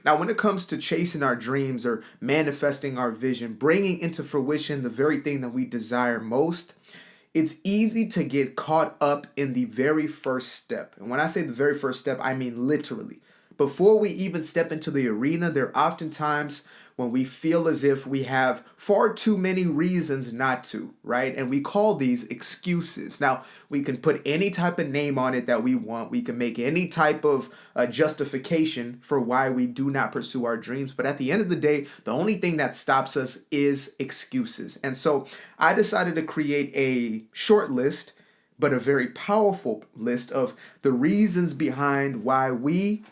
Now, when it comes to chasing our dreams or manifesting our vision, bringing into fruition the very thing that we desire most, it's easy to get caught up in the very first step. And when I say the very first step, I mean literally. Before we even step into the arena, there are often times when we feel as if we have far too many reasons not to, right? And we call these excuses. Now, we can put any type of name on it that we want. We can make any type of justification for why we do not pursue our dreams. But at the end of the day, the only thing that stops us is excuses. And so I decided to create a short list, but a very powerful list of the reasons behind why we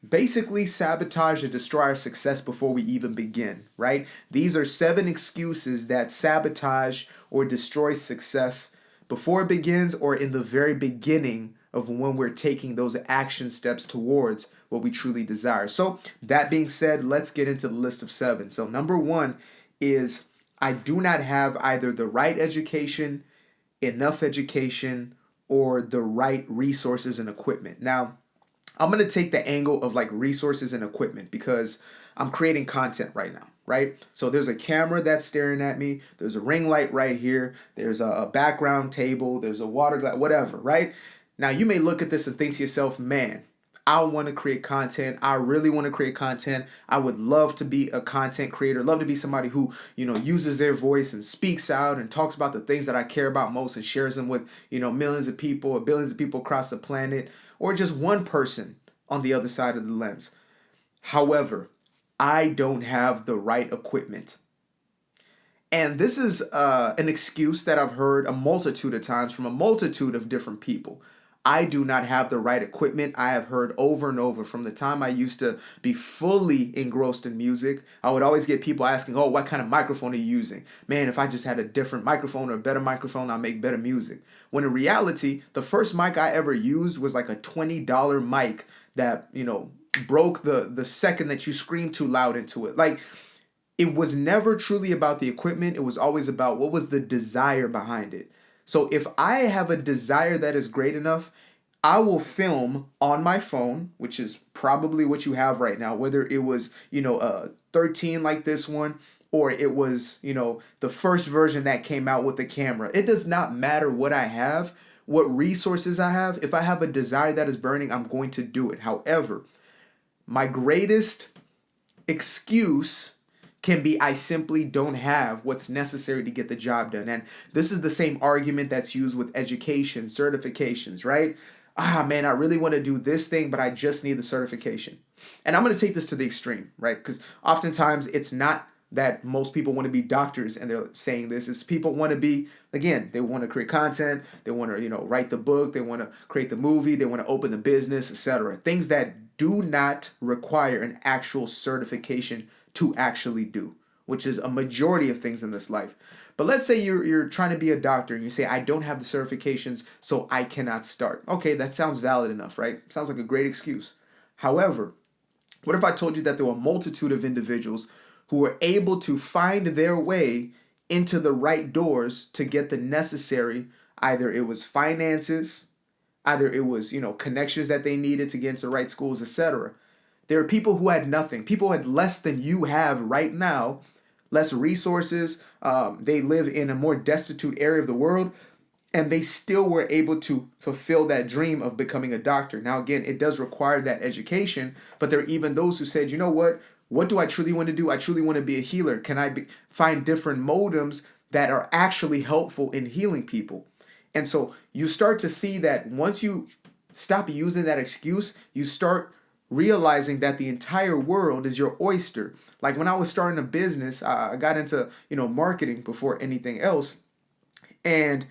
basically sabotage and destroy our success before we even begin, right? These are 7 excuses that sabotage or destroy success before it begins or in the very beginning of when we're taking those action steps towards what we truly desire. So that being said, let's get into the list of 7. So number 1 is I do not have either the right education, enough education, or the right resources and equipment. Now, I'm going to take the angle of like resources and equipment because I'm creating content right now, right? So there's a camera that's staring at me. There's a ring light right here. There's a background table. There's a water glass, whatever, right? Now you may look at this and think to yourself, man, I want to create content. I really want to create content. I would love to be a content creator, love to be somebody who, uses their voice and speaks out and talks about the things that I care about most and shares them with, millions of people or billions of people across the planet, or just one person on the other side of the lens. However, I don't have the right equipment. And this is an excuse that I've heard a multitude of times from a multitude of different people. I do not have the right equipment. I have heard over and over from the time I used to be fully engrossed in music. I would always get people asking, oh, what kind of microphone are you using? Man, if I just had a different microphone or a better microphone, I'll make better music. When in reality, the first mic I ever used was like a $20 mic that, broke the second that you screamed too loud into it. Like, it was never truly about the equipment. It was always about what was the desire behind it. So if I have a desire that is great enough, I will film on my phone, which is probably what you have right now, whether it was, a 13 like this one, or it was, the first version that came out with the camera. It does not matter what I have, what resources I have. If I have a desire that is burning, I'm going to do it. However, my greatest excuse can be I simply don't have what's necessary to get the job done. And this is the same argument that's used with education, certifications, right? Man, I really want to do this thing, but I just need the certification. And I'm going to take this to the extreme, right? Because oftentimes it's not that most people want to be doctors and they're saying this. It's people want to be, again, they want to create content. They want to, write the book. They want to create the movie. They want to open the business, etc. Things that do not require an actual certification to actually do, which is a majority of things in this life. But let's say you're trying to be a doctor and you say, I don't have the certifications, so I cannot start. Okay, that sounds valid enough, right? Sounds like a great excuse. However, what if I told you that there were a multitude of individuals who were able to find their way into the right doors to get the necessary, either it was finances, either it was, connections that they needed to get into the right schools, etc. There are people who had nothing. People who had less than you have right now, less resources. They live in a more destitute area of the world, and they still were able to fulfill that dream of becoming a doctor. Now, again, it does require that education, but there are even those who said, you know what? What do I truly want to do? I truly want to be a healer. Can I find different modems that are actually helpful in healing people? And so you start to see that once you stop using that excuse, you start realizing that the entire world is your oyster. Like when I was starting a business, I got into, marketing before anything else. And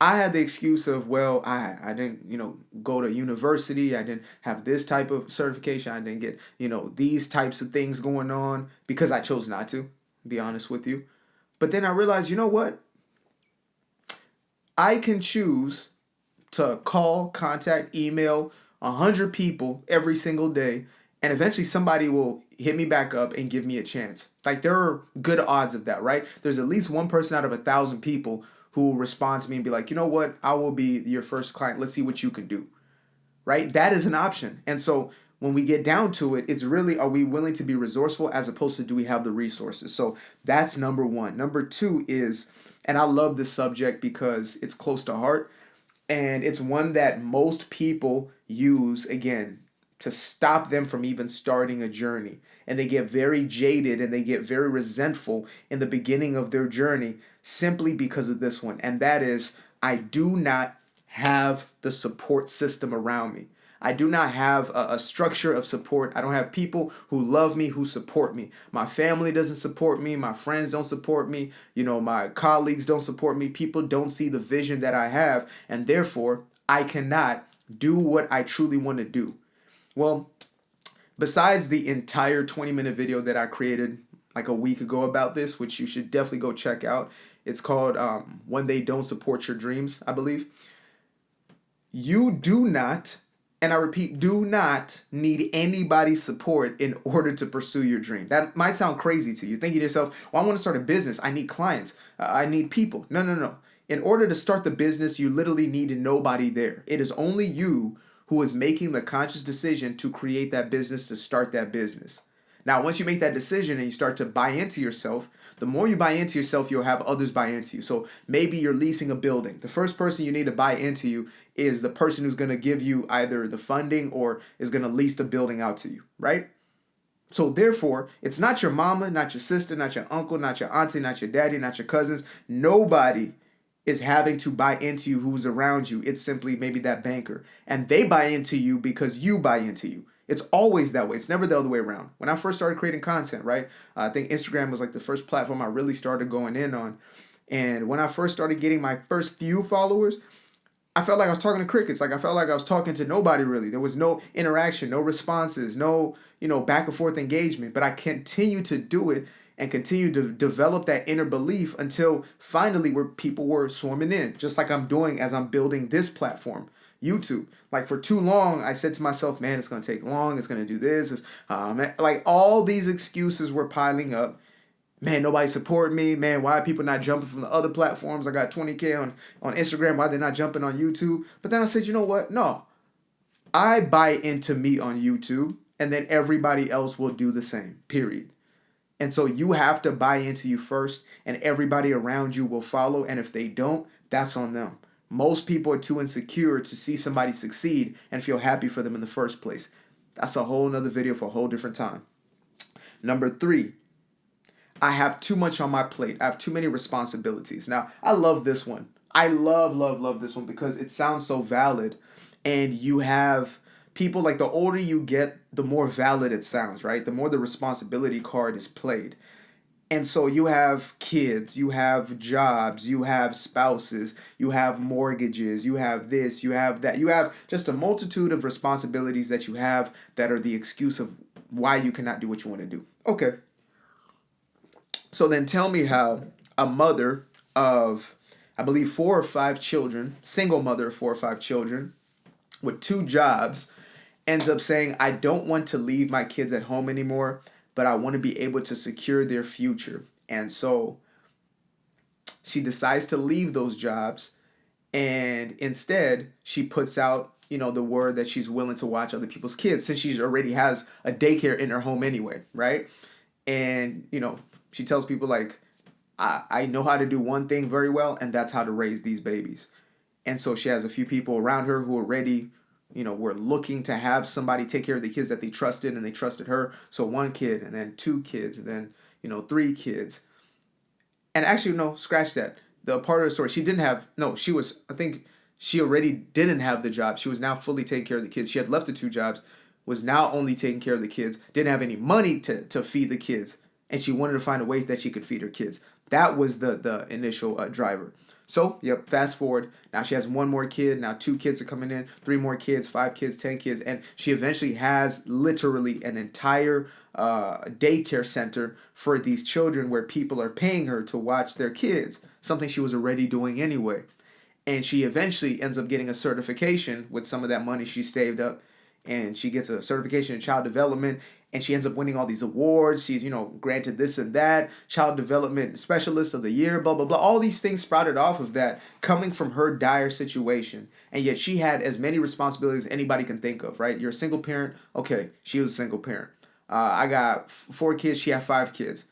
I had the excuse of, well, I didn't, go to university. I didn't have this type of certification. I didn't get, these types of things going on because I chose not to, be honest with you. But then I realized, you know what? I can choose to call, contact, email 100 people every single day, and eventually somebody will hit me back up and give me a chance. Like, there are good odds of that, right? There's at least one person out of 1,000 people who will respond to me and be like, you know what? I will be your first client. Let's see what you can do, right? That is an option. And so when we get down to it, it's really, are we willing to be resourceful as opposed to do we have the resources? So that's number one. Number two is, and I love this subject because it's close to heart, and it's one that most people use, again, to stop them from even starting a journey. And they get very jaded and they get very resentful in the beginning of their journey simply because of this one. And that is, I do not have the support system around me. I do not have a structure of support. I don't have people who love me, who support me. My family doesn't support me. My friends don't support me. My colleagues don't support me. People don't see the vision that I have. And therefore, I cannot do what I truly want to do. Well, besides the entire 20-minute video that I created like a week ago about this, which you should definitely go check out. It's called When They Don't Support Your Dreams, I believe. You do not, and I repeat, do not need anybody's support in order to pursue your dream. That might sound crazy to you. Thinking to yourself, well, I want to start a business. I need clients. I need people. No. In order to start the business, you literally need nobody there. It is only you who is making the conscious decision to create that business, to start that business. Now, once you make that decision and you start to buy into yourself, the more you buy into yourself, you'll have others buy into you. So maybe you're leasing a building. The first person you need to buy into you is the person who's going to give you either the funding or is going to lease the building out to you, right? So therefore, it's not your mama, not your sister, not your uncle, not your auntie, not your daddy, not your cousins. Nobody is having to buy into you who's around you. It's simply maybe that banker. And they buy into you because you buy into you. It's always that way. It's never the other way around. When I first started creating content, right? I think Instagram was like the first platform I really started going in on. And when I first started getting my first few followers, I felt like I was talking to crickets. Like I felt like I was talking to nobody really. There was no interaction, no responses, no, back and forth engagement. But I continued to do it and continue to develop that inner belief until finally where people were swarming in, just like I'm doing as I'm building this platform, YouTube. Like for too long, I said to myself, man, it's going to take long. It's going to do this. Like all these excuses were piling up. Man, nobody supporting me. Man, why are people not jumping from the other platforms? I got 20K on Instagram. Why they're not jumping on YouTube? But then I said, you know what? No, I buy into me on YouTube and then everybody else will do the same, period. And so you have to buy into you first and everybody around you will follow. And if they don't, that's on them. Most people are too insecure to see somebody succeed and feel happy for them in the first place. That's a whole nother video for a whole different time. Number 3, I have too much on my plate. I have too many responsibilities. Now, I love this one. I love this one because it sounds so valid. And you have people, like the older you get, the more valid it sounds, right? The more the responsibility card is played. And so you have kids, you have jobs, you have spouses, you have mortgages, you have this, you have that. You have just a multitude of responsibilities that you have that are the excuse of why you cannot do what you want to do. Okay. So then tell me how a mother of, I believe, 4 or 5 children, single mother of 4 or 5 children with 2 jobs, ends up saying, I don't want to leave my kids at home anymore, but I want to be able to secure their future. And so she decides to leave those jobs, and instead she puts out, the word that she's willing to watch other people's kids since she already has a daycare in her home anyway, right? And, she tells people like, I know how to do one thing very well, and that's how to raise these babies. And so she has a few people around her who already were looking to have somebody take care of the kids that they trusted, and they trusted her. So 1 kid, and then 2 kids, and then, 3 kids. And actually, no, scratch that. The part of the story, I think she already didn't have the job. She was now fully taking care of the kids. She had left the 2 jobs, was now only taking care of the kids, didn't have any money to feed the kids. And she wanted to find a way that she could feed her kids. That was the initial driver. So, fast forward. Now she has 1 more kid. Now 2 kids are coming in, 3 more kids, 5 kids, 10 kids. And she eventually has literally an entire daycare center for these children where people are paying her to watch their kids, something she was already doing anyway. And she eventually ends up getting a certification with some of that money she saved up and she gets a certification in child development, and she ends up winning all these awards. She's, granted this and that, child development specialist of the year, blah, blah, blah. All these things sprouted off of that, coming from her dire situation. And yet she had as many responsibilities as anybody can think of, right? You're a single parent. Okay, she was a single parent. I got 4 kids. She had 5 kids.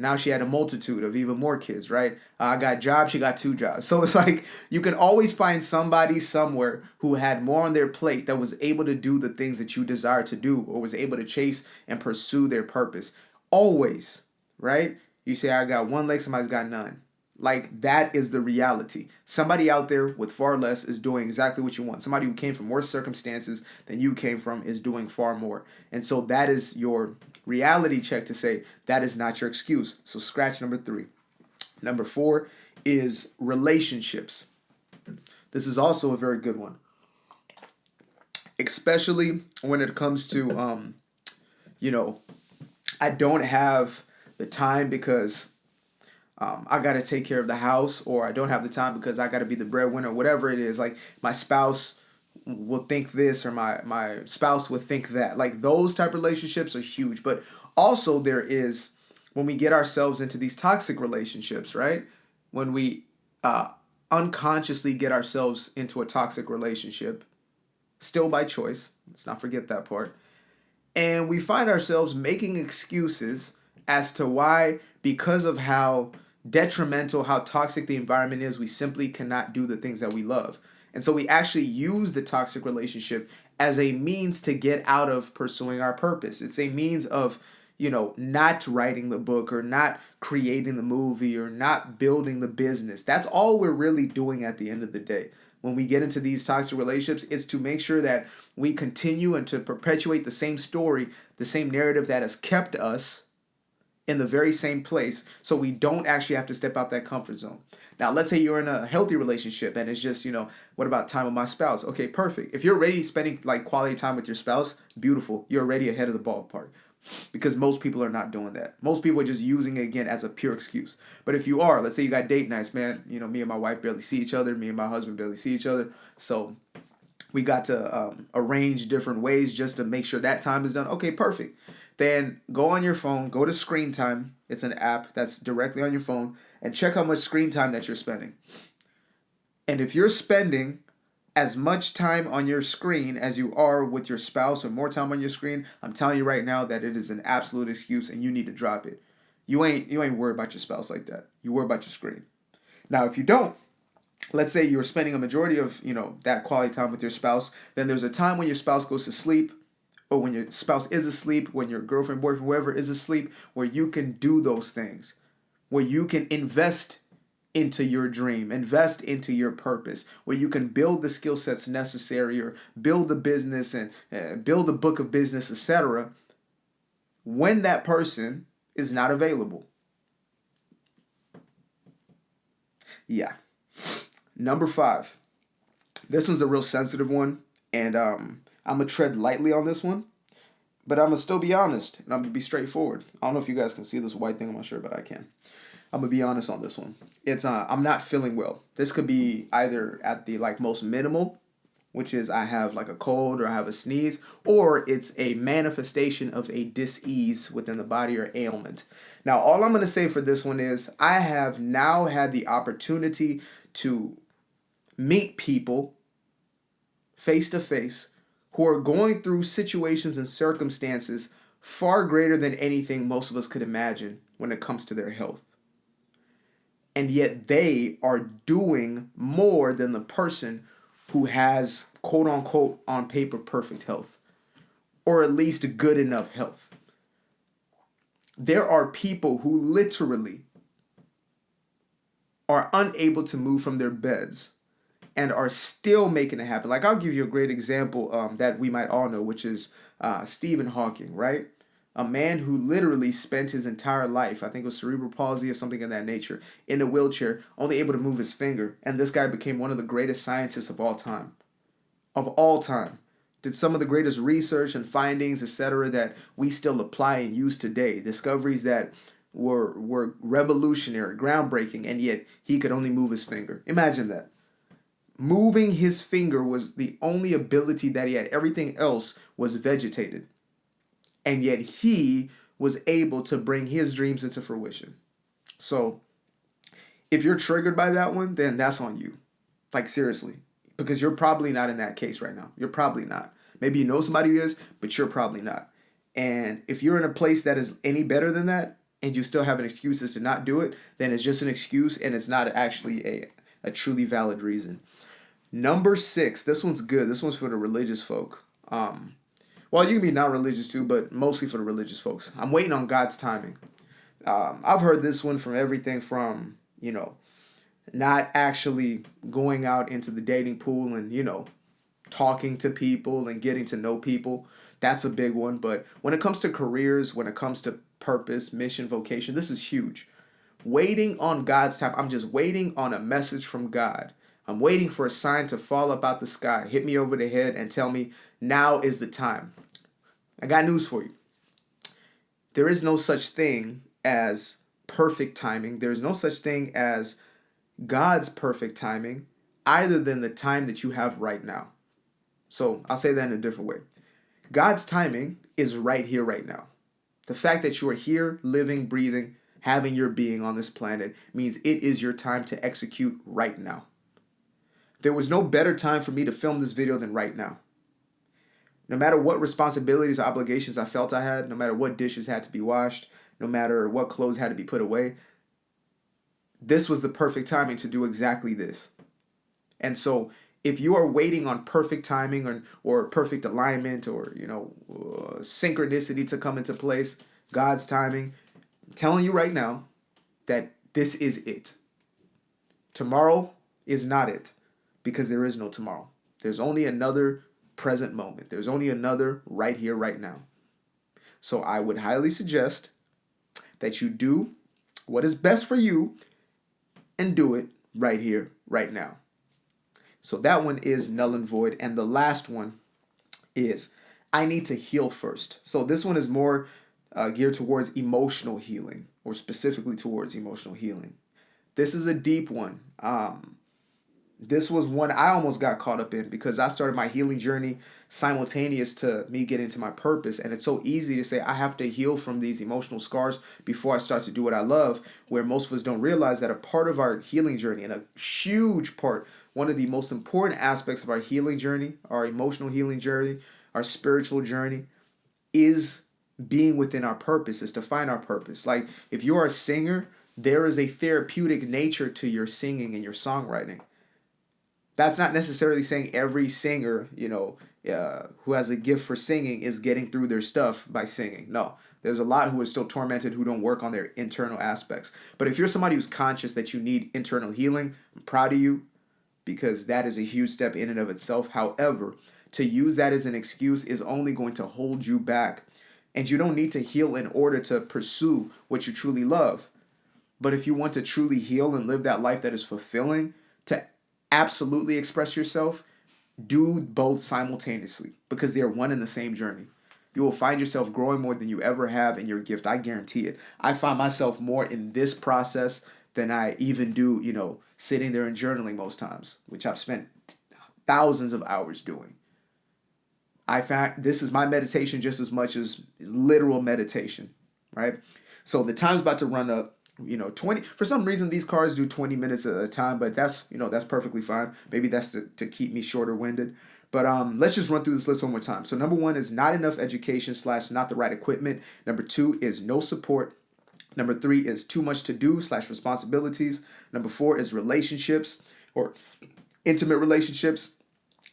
Now she had a multitude of even more kids, right? I got a job, she got 2 jobs. So it's like you can always find somebody somewhere who had more on their plate that was able to do the things that you desire to do, or was able to chase and pursue their purpose. Always, right? You say, I got 1 leg, somebody's got none. Like, that is the reality. Somebody out there with far less is doing exactly what you want. Somebody who came from worse circumstances than you came from is doing far more. And so that is your reality check to say that is not your excuse. So scratch number 3. Number 4 is relationships. This is also a very good one. Especially when it comes to, I don't have the time because I got to take care of the house, or I don't have the time because I got to be the breadwinner, whatever it is. Like, my spouse will think this, or my spouse will think that. Like, those type of relationships are huge. But also there is when we get ourselves into these toxic relationships, right? When we unconsciously get ourselves into a toxic relationship, still by choice. Let's not forget that part. And we find ourselves making excuses as to why, because of how detrimental, how toxic the environment is, we simply cannot do the things that we love. And so we actually use the toxic relationship as a means to get out of pursuing our purpose. It's a means of, not writing the book, or not creating the movie, or not building the business. That's all we're really doing at the end of the day. When we get into these toxic relationships, is to make sure that we continue and to perpetuate the same story, the same narrative that has kept us in the very same place, so we don't actually have to step out that comfort zone. Now, let's say you're in a healthy relationship and it's just, what about time with my spouse? Okay, perfect. If you're already spending like quality time with your spouse, beautiful. You're already ahead of the ballpark, because most people are not doing that. Most people are just using it again as a pure excuse. But if you are, let's say you got date nights, man, me and my wife barely see each other. Me and my husband barely see each other. So we got to arrange different ways just to make sure that time is done. Okay, perfect. Then go on your phone, go to Screen Time. It's an app that's directly on your phone, and check how much screen time that you're spending. And if you're spending as much time on your screen as you are with your spouse, or more time on your screen, I'm telling you right now that it is an absolute excuse, and you need to drop it. You ain't worried about your spouse like that. You worry about your screen. Now, if you don't, let's say you're spending a majority of, that quality time with your spouse, then there's a time when your spouse goes to sleep, or when your spouse is asleep, when your girlfriend, boyfriend, whoever is asleep, where you can do those things, where you can invest into your dream, invest into your purpose, where you can build the skill sets necessary, or build the business and build the book of business, etc., when that person is not available. Yeah. Number 5. This one's a real sensitive one, and I'm going to tread lightly on this one, but I'm going to still be honest, and I'm going to be straightforward. I don't know if you guys can see this white thing on my shirt, but I can. I'm going to be honest on this one. It's I'm not feeling well. This could be either at the most minimal, which is I have like a cold, or I have a sneeze, or it's a manifestation of a dis-ease within the body, or ailment. Now, all I'm going to say for this one is I have now had the opportunity to meet people face to face who are going through situations and circumstances far greater than anything most of us could imagine when it comes to their health. And yet they are doing more than the person who has, quote unquote, on paper, perfect health, or at least good enough health. There are people who literally are unable to move from their beds and are still making it happen. Like, I'll give you a great example that we might all know, which is Stephen Hawking, right? A man who literally spent his entire life, I think it was cerebral palsy or something of that nature, in a wheelchair, only able to move his finger. And this guy became one of the greatest scientists of all time. Of all time. Did some of the greatest research and findings, etc., that we still apply and use today. Discoveries that were revolutionary, groundbreaking, and yet he could only move his finger. Imagine that. Moving his finger was the only ability that he had. Everything else was vegetated. And yet he was able to bring his dreams into fruition. So if you're triggered by that one, then that's on you. Like, seriously. Because you're probably not in that case right now. You're probably not. Maybe you know somebody who is, but you're probably not. And if you're in a place that is any better than that, and you still have an excuse as to not do it, then it's just an excuse and it's not actually a truly valid reason. Number 6, this one's good. This one's for the religious folk. Well, you can be non-religious too, but mostly for the religious folks. I'm waiting on God's timing. I've heard this one from everything from, not actually going out into the dating pool and, talking to people and getting to know people. That's a big one. But when it comes to careers, when it comes to purpose, mission, vocation, this is huge. Waiting on God's time. I'm just waiting on a message from God. I'm waiting for a sign to fall up out the sky, hit me over the head, and tell me now is the time. I got news for you. There is no such thing as perfect timing. There's no such thing as God's perfect timing, other than the time that you have right now. So I'll say that in a different way. God's timing is right here, right now. The fact that you are here, living, breathing, having your being on this planet means it is your time to execute right now. There was no better time for me to film this video than right now. No matter what responsibilities or obligations I felt I had, no matter what dishes had to be washed, no matter what clothes had to be put away, this was the perfect timing to do exactly this. And so if you are waiting on perfect timing or perfect alignment or, synchronicity to come into place, God's timing, I'm telling you right now that this is it. Tomorrow is not it. Because there is no tomorrow. There's only another present moment. There's only another right here, right now. So I would highly suggest that you do what is best for you and do it right here, right now. So that one is null and void. And the last one is I need to heal first. So this one is more geared towards emotional healing, or specifically towards emotional healing. This is a deep one. This was one I almost got caught up in because I started my healing journey simultaneous to me getting to my purpose. And it's so easy to say I have to heal from these emotional scars before I start to do what I love, where most of us don't realize that a part of our healing journey, and a huge part, one of the most important aspects of our healing journey, our emotional healing journey, our spiritual journey, is being within our purpose, is to find our purpose. Like if you are a singer, there is a therapeutic nature to your singing and your songwriting. That's not necessarily saying every singer, who has a gift for singing is getting through their stuff by singing. No, there's a lot who are still tormented who don't work on their internal aspects. But if you're somebody who's conscious that you need internal healing, I'm proud of you because that is a huge step in and of itself. However, to use that as an excuse is only going to hold you back. And you don't need to heal in order to pursue what you truly love. But if you want to truly heal and live that life that is fulfilling, to absolutely express yourself, do both simultaneously because they are one and the same journey. You will find yourself growing more than you ever have in your gift. I guarantee it. I find myself more in this process than I even do, sitting there and journaling most times, which I've spent thousands of hours doing. I find this is my meditation just as much as literal meditation, right? So the time's about to run up. 20, for some reason these cards do 20 minutes at a time, but that's perfectly fine. Maybe that's to keep me shorter winded. But let's just run through this list one more time. So number 1 is not enough education / not the right equipment. Number 2 is no support. Number 3 is too much to do / responsibilities. Number 4 is relationships or intimate relationships.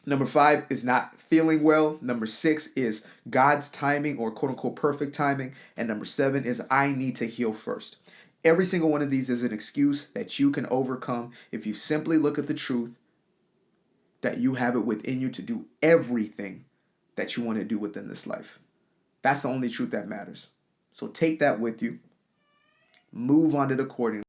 Number 5 is not feeling well. Number 6 is God's timing or quote unquote perfect timing. And number 7 is I need to heal first. Every single one of these is an excuse that you can overcome if you simply look at the truth that you have it within you to do everything that you want to do within this life. That's the only truth that matters. So take that with you. Move on it accordingly.